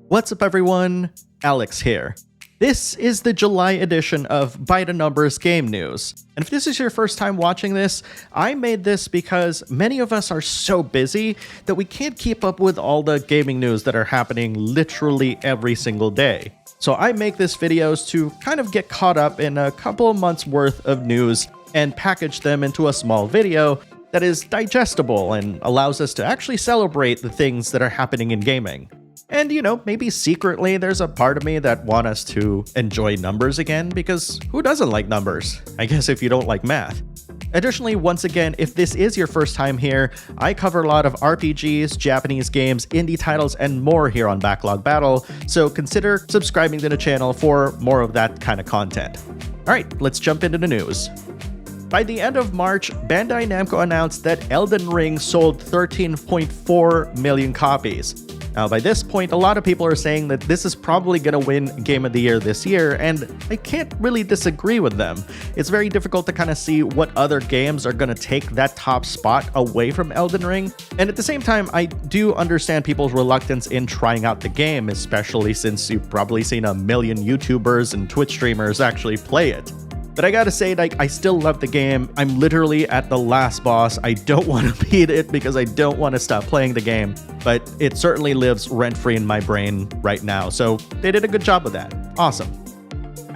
What's up everyone, Alex here. This is the July edition of By the Numbers Game News. And if this is your first time watching this, I made this because many of us are so busy that we can't keep up with all the gaming news that are happening literally every single day. So I make this videos to kind of get caught up in a couple of months worth of news and package them into a small video that is digestible and allows us to actually celebrate the things that are happening in gaming. And maybe secretly there's a part of me that wants us to enjoy numbers again, because who doesn't like numbers? I guess if you don't like math. Additionally, once again, if this is your first time here, I cover a lot of RPGs, Japanese games, indie titles, and more here on Backlog Battle, so consider subscribing to the channel for more of that kind of content. Alright, let's jump into the news. By the end of March, Bandai Namco announced that Elden Ring sold 13.4 million copies. Now, by this point, a lot of people are saying that this is probably going to win Game of the Year this year, and I can't really disagree with them. It's very difficult to kind of see what other games are going to take that top spot away from Elden Ring, and at the same time, I do understand people's reluctance in trying out the game, especially since you've probably seen a million YouTubers and Twitch streamers actually play it. But I gotta say, I still love the game. I'm literally at the last boss. I don't want to beat it because I don't want to stop playing the game, but it certainly lives rent-free in my brain right now, so they did a good job with that. Awesome.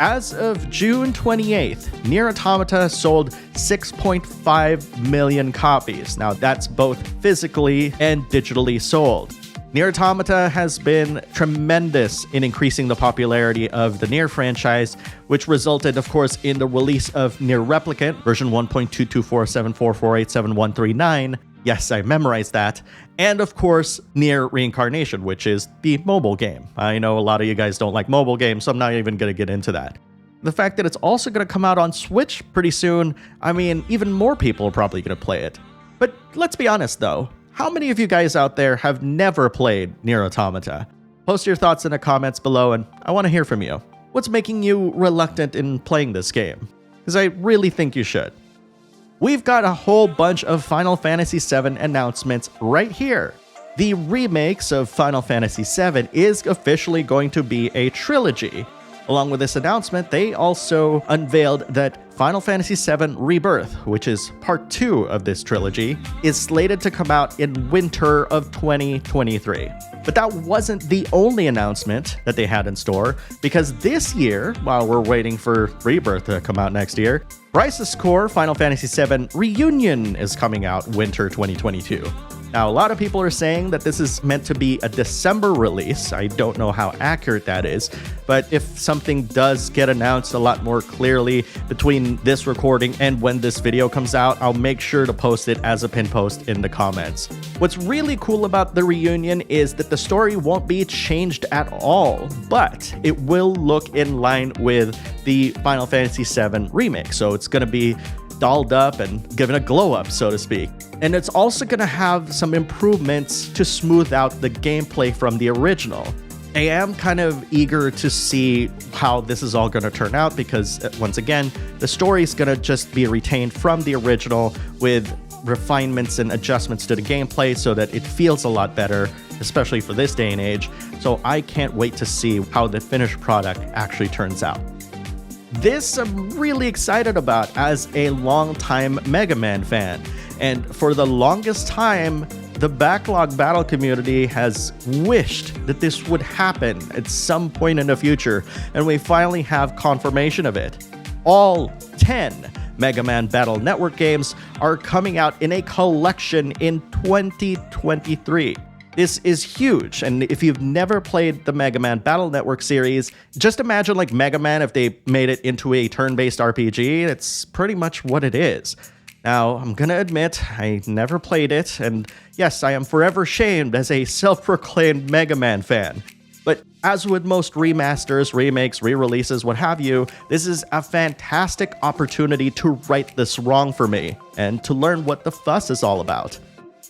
As of June 28th, Nier Automata sold 6.5 million copies. Now, that's both physically and digitally sold. Nier Automata has been tremendous in increasing the popularity of the Nier franchise, which resulted, of course, in the release of Nier Replicant, version 1.22474487139. Yes, I memorized that. And, of course, Nier Reincarnation, which is the mobile game. I know a lot of you guys don't like mobile games, so I'm not even going to get into that. The fact that it's also going to come out on Switch pretty soon, I mean, even more people are probably going to play it. But let's be honest, though. How many of you guys out there have never played Nier Automata? Post your thoughts in the comments below, and I want to hear from you. What's making you reluctant in playing this game? Because I really think you should. We've got a whole bunch of Final Fantasy VII announcements right here. The remakes of Final Fantasy VII is officially going to be a trilogy. Along with this announcement, they also unveiled that Final Fantasy VII Rebirth, which is part 2 of this trilogy, is slated to come out in winter of 2023. But that wasn't the only announcement that they had in store, because this year, while we're waiting for Rebirth to come out next year, Crisis Core Final Fantasy VII Reunion is coming out winter 2022. Now, a lot of people are saying that this is meant to be a December release. I don't know how accurate that is, but if something does get announced a lot more clearly between this recording and when this video comes out, I'll make sure to post it as a pinned post in the comments. What's really cool about the reunion is that the story won't be changed at all, but it will look in line with the Final Fantasy VII remake. So it's going to be dolled up and given a glow up, so to speak. And it's also going to have some improvements to smooth out the gameplay from the original. I am kind of eager to see how this is all going to turn out because, once again, the story is going to just be retained from the original with refinements and adjustments to the gameplay so that it feels a lot better, especially for this day and age. So I can't wait to see how the finished product actually turns out. This I'm really excited about as a longtime Mega Man fan. And for the longest time, the Backlog Battle community has wished that this would happen at some point in the future, and we finally have confirmation of it. All 10 Mega Man Battle Network games are coming out in a collection in 2023. This is huge, and if you've never played the Mega Man Battle Network series, just imagine like Mega Man if they made it into a turn-based RPG. It's pretty much what it is. Now, I'm gonna admit, I never played it, and yes, I am forever shamed as a self-proclaimed Mega Man fan. But as with most remasters, remakes, re-releases, what have you, this is a fantastic opportunity to right this wrong for me, and to learn what the fuss is all about.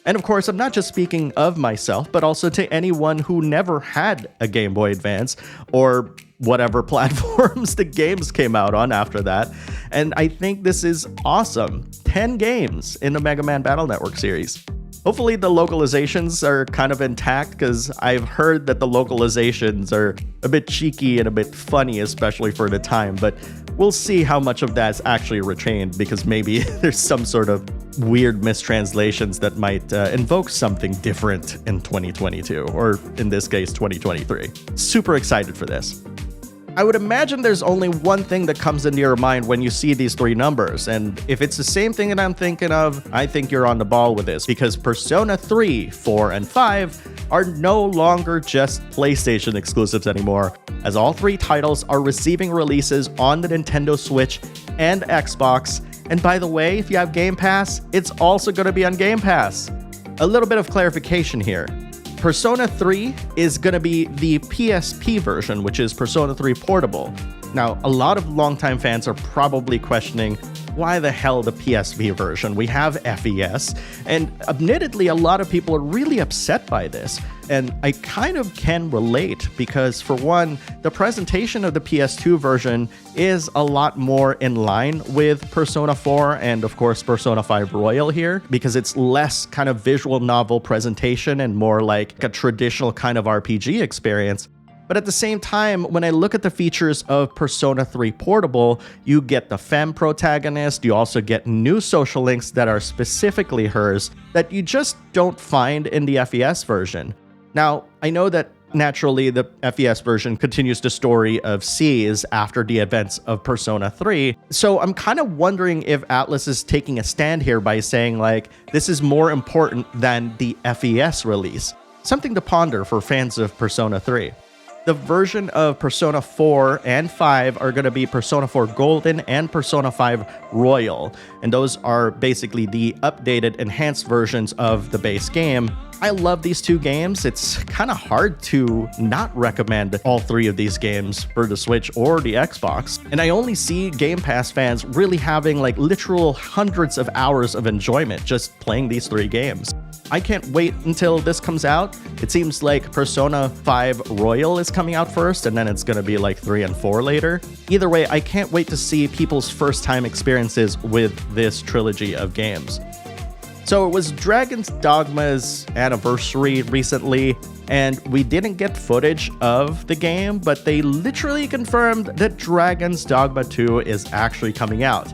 And of course, I'm not just speaking of myself, but also to anyone who never had a Game Boy Advance, or whatever platforms the games came out on after that. And I think this is awesome. 10 games in the Mega Man Battle Network series. Hopefully the localizations are kind of intact, because I've heard that the localizations are a bit cheeky and a bit funny, especially for the time, but we'll see how much of that's actually retained, because maybe there's some sort of weird mistranslations that might invoke something different in 2022, or in this case 2023. Super excited for this. I would imagine there's only one thing that comes into your mind when you see these three numbers, and if it's the same thing that I'm thinking of, I think you're on the ball with this, because Persona 3, 4, and 5 are no longer just PlayStation exclusives anymore, as all three titles are receiving releases on the Nintendo Switch and Xbox. And by the way, if you have Game Pass, it's also going to be on Game Pass. A little bit of clarification here. Persona 3 is going to be the PSP version, which is Persona 3 Portable. Now, a lot of longtime fans are probably questioning, why the hell the PSP version? We have FES, and admittedly, a lot of people are really upset by this. And I kind of can relate, because for one, the presentation of the PS2 version is a lot more in line with Persona 4 and of course Persona 5 Royal here, because it's less kind of visual novel presentation and more like a traditional kind of RPG experience. But at the same time, when I look at the features of Persona 3 Portable, you get the femme protagonist, you also get new social links that are specifically hers that you just don't find in the FES version. Now, I know that naturally the FES version continues the story of C's after the events of Persona 3, so I'm kind of wondering if Atlus is taking a stand here by saying like, this is more important than the FES release. Something to ponder for fans of Persona 3. The version of Persona 4 and 5 are going to be Persona 4 Golden and Persona 5 Royal, and those are basically the updated, enhanced versions of the base game. I love these two games. It's kind of hard to not recommend all three of these games for the Switch or the Xbox, and I only see Game Pass fans really having like literal hundreds of hours of enjoyment just playing these three games. I can't wait until this comes out. It seems like Persona 5 Royal is coming out first, and then it's going to be like 3 and 4 later. Either way, I can't wait to see people's first time experiences with this trilogy of games. So it was Dragon's Dogma's anniversary recently, and we didn't get footage of the game, but they literally confirmed that Dragon's Dogma 2 is actually coming out.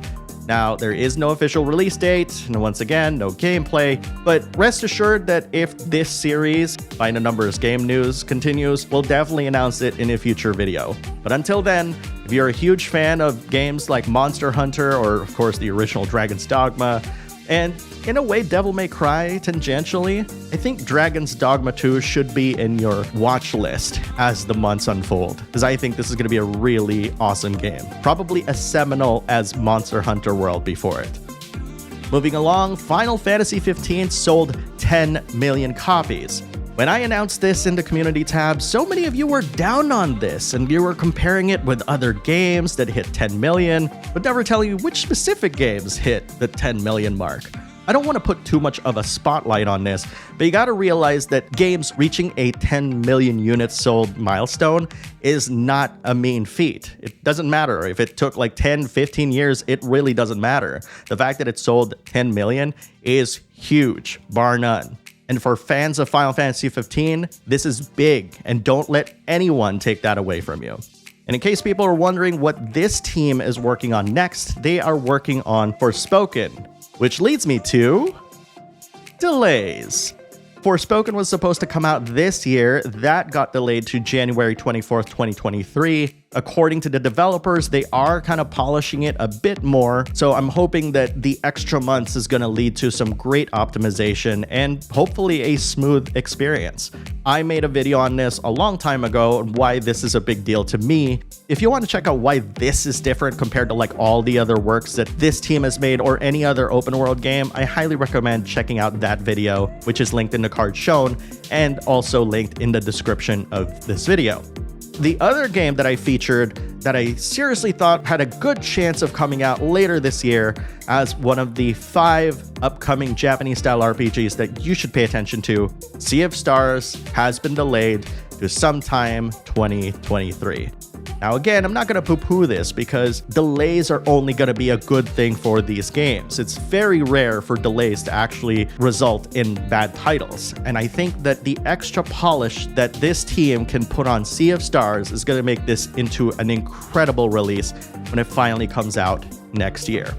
Now, there is no official release date, and once again, no gameplay, but rest assured that if this series, By the Numbers Game News, continues, we'll definitely announce it in a future video. But until then, if you're a huge fan of games like Monster Hunter, or of course the original Dragon's Dogma, and in a way Devil May Cry tangentially, I think Dragon's Dogma 2 should be in your watch list as the months unfold, because I think this is going to be a really awesome game. Probably as seminal as Monster Hunter World before it. Moving along, Final Fantasy XV sold 10 million copies. When I announced this in the community tab, so many of you were down on this, and you were comparing it with other games that hit 10 million, but never telling you which specific games hit the 10 million mark. I don't want to put too much of a spotlight on this, but you gotta realize that games reaching a 10 million units sold milestone is not a mean feat. It doesn't matter if it took like 10, 15 years, it really doesn't matter. The fact that it sold 10 million is huge, bar none. And for fans of Final Fantasy XV, this is big, and don't let anyone take that away from you. And in case people are wondering what this team is working on next, they are working on Forspoken, which leads me to delays. Forspoken was supposed to come out this year. That got delayed to January 24th, 2023. According to the developers, they are kind of polishing it a bit more, so I'm hoping that the extra months is going to lead to some great optimization and hopefully a smooth experience. I made a video on this a long time ago and why this is a big deal to me. If you want to check out why this is different compared to like all the other works that this team has made or any other open world game, I highly recommend checking out that video, which is linked in the card shown and also linked in the description of this video. The other game that I featured that I seriously thought had a good chance of coming out later this year as one of the 5 upcoming Japanese-style RPGs that you should pay attention to, Sea of Stars, has been delayed to sometime 2023. Now again, I'm not going to poo-poo this because delays are only going to be a good thing for these games. It's very rare for delays to actually result in bad titles. And I think that the extra polish that this team can put on Sea of Stars is going to make this into an incredible release when it finally comes out next year.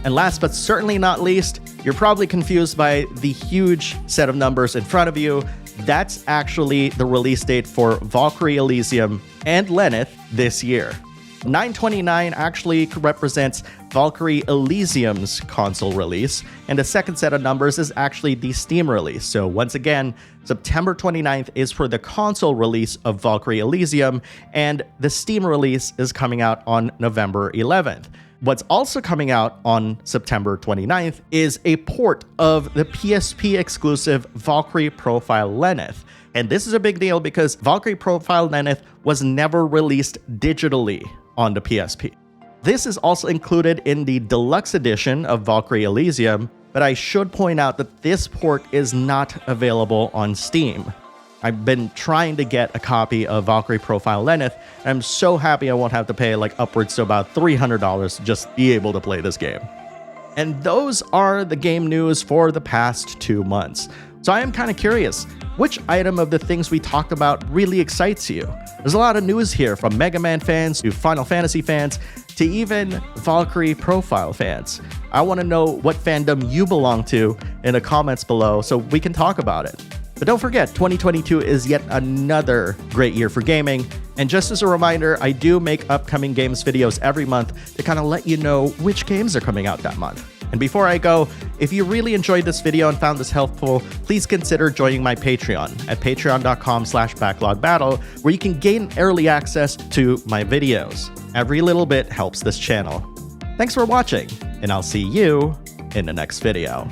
And last but certainly not least, you're probably confused by the huge set of numbers in front of you. That's actually the release date for Valkyrie Elysium and Lenneth this year. 9/29 actually represents Valkyrie Elysium's console release, and the second set of numbers is actually the Steam release. So once again, September 29th is for the console release of Valkyrie Elysium, and the Steam release is coming out on November 11th. What's also coming out on September 29th is a port of the PSP exclusive Valkyrie Profile Lenneth. And this is a big deal because Valkyrie Profile Lenneth was never released digitally on the PSP. This is also included in the deluxe edition of Valkyrie Elysium, but I should point out that this port is not available on Steam. I've been trying to get a copy of Valkyrie Profile Lenneth, and I'm so happy I won't have to pay like upwards to about $300 to just be able to play this game. And those are the game news for the past 2 months. So I am kind of curious, which item of the things we talked about really excites you? There's a lot of news here, from Mega Man fans to Final Fantasy fans to even Valkyrie Profile fans. I want to know what fandom you belong to in the comments below so we can talk about it. But don't forget, 2022 is yet another great year for gaming. And just as a reminder, I do make upcoming games videos every month to kind of let you know which games are coming out that month. And before I go, if you really enjoyed this video and found this helpful, please consider joining my Patreon at patreon.com/backlogbattle, where you can gain early access to my videos. Every little bit helps this channel. Thanks for watching, and I'll see you in the next video.